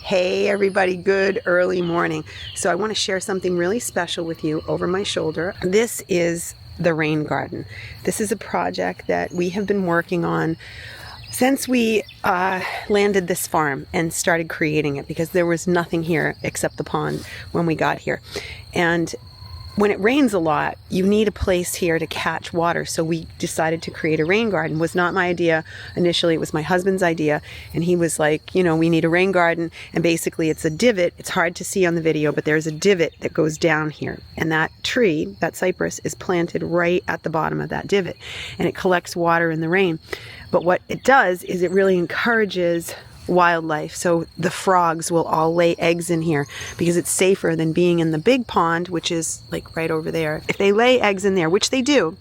Hey everybody, good early morning. So I want to share something really special with you over my shoulder. This is the rain garden. This is a project that we have been working on since we landed this farm and started creating it, because there was nothing here except the pond when we got here. And when it rains a lot, you need a place here to catch water. So we decided to create a rain garden. It was not my idea initially. It was my husband's idea. And he was like, we need a rain garden. And basically it's a divot. It's hard to see on the video, but there's a divot that goes down here. And that tree, that cypress, is planted right at the bottom of that divot. And it collects water in the rain. But what it does is it really encourages wildlife. So the frogs will all lay eggs in here because it's safer than being in the big pond, which is like right over there. If they lay eggs in there, which they do,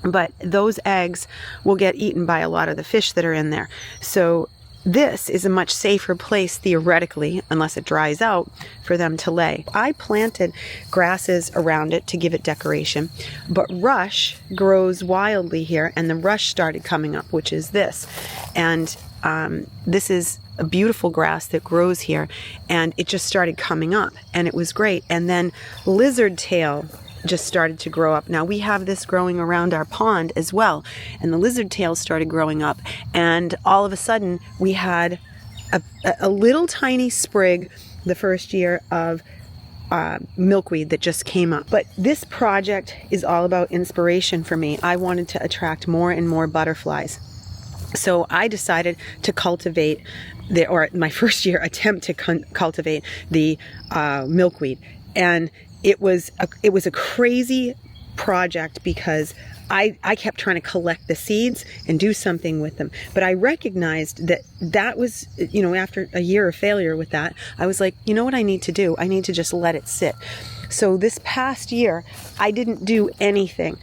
but those eggs will get eaten by a lot of the fish that are in there. So this is a much safer place theoretically, unless it dries out, for them to lay. I planted grasses around it to give it decoration, but rush grows wildly here, and the rush started coming up, which is this. And this is a beautiful grass that grows here, and it just started coming up, and it was great. And then lizard tail just started to grow up. Now we have this growing around our pond as well, and the lizard tail started growing up, and all of a sudden we had a little tiny sprig the first year of milkweed that just came up. But this project is all about inspiration for me. I wanted to attract more and more butterflies. So I decided to cultivate my first year attempt to cultivate the milkweed. And it was a crazy project because I kept trying to collect the seeds and do something with them. But I recognized that was, after a year of failure with that, I was like, you know what I need to do? I need to just let it sit. So this past year, I didn't do anything.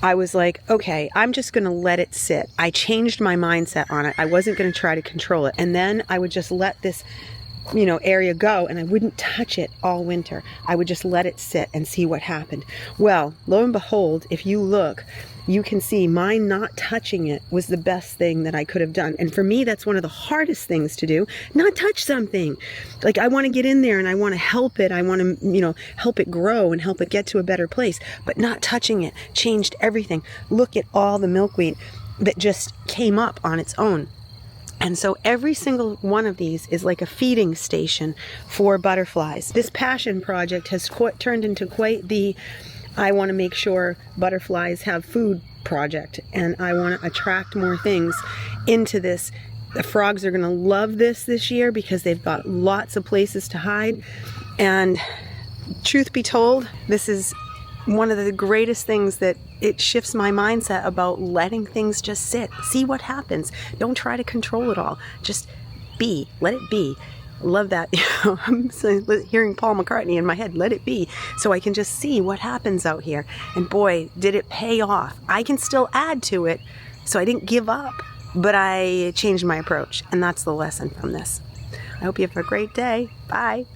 I was like, okay, I'm just going to let it sit. I changed my mindset on it. I wasn't going to try to control it. And then I would just let this, area go, and I wouldn't touch it all winter. I would just let it sit and see what happened. Well, lo and behold, if you look, you can see mine not touching it was the best thing that I could have done. And for me, that's one of the hardest things to do, not touch something. Like, I want to get in there and I want to help it. I want to, help it grow and help it get to a better place, but not touching it changed everything. Look at all the milkweed that just came up on its own. And so every single one of these is like a feeding station for butterflies. This passion project has turned into quite the I want to make sure butterflies have food project, and I want to attract more things into this. The frogs are going to love this year because they've got lots of places to hide. And truth be told, this is one of the greatest things that it shifts my mindset about letting things just sit. See what happens. Don't try to control it all. Just be. Let it be. Love that. I'm hearing Paul McCartney in my head. Let it be. So I can just see what happens out here. And boy, did it pay off. I can still add to it. So I didn't give up, but I changed my approach. And that's the lesson from this. I hope you have a great day. Bye.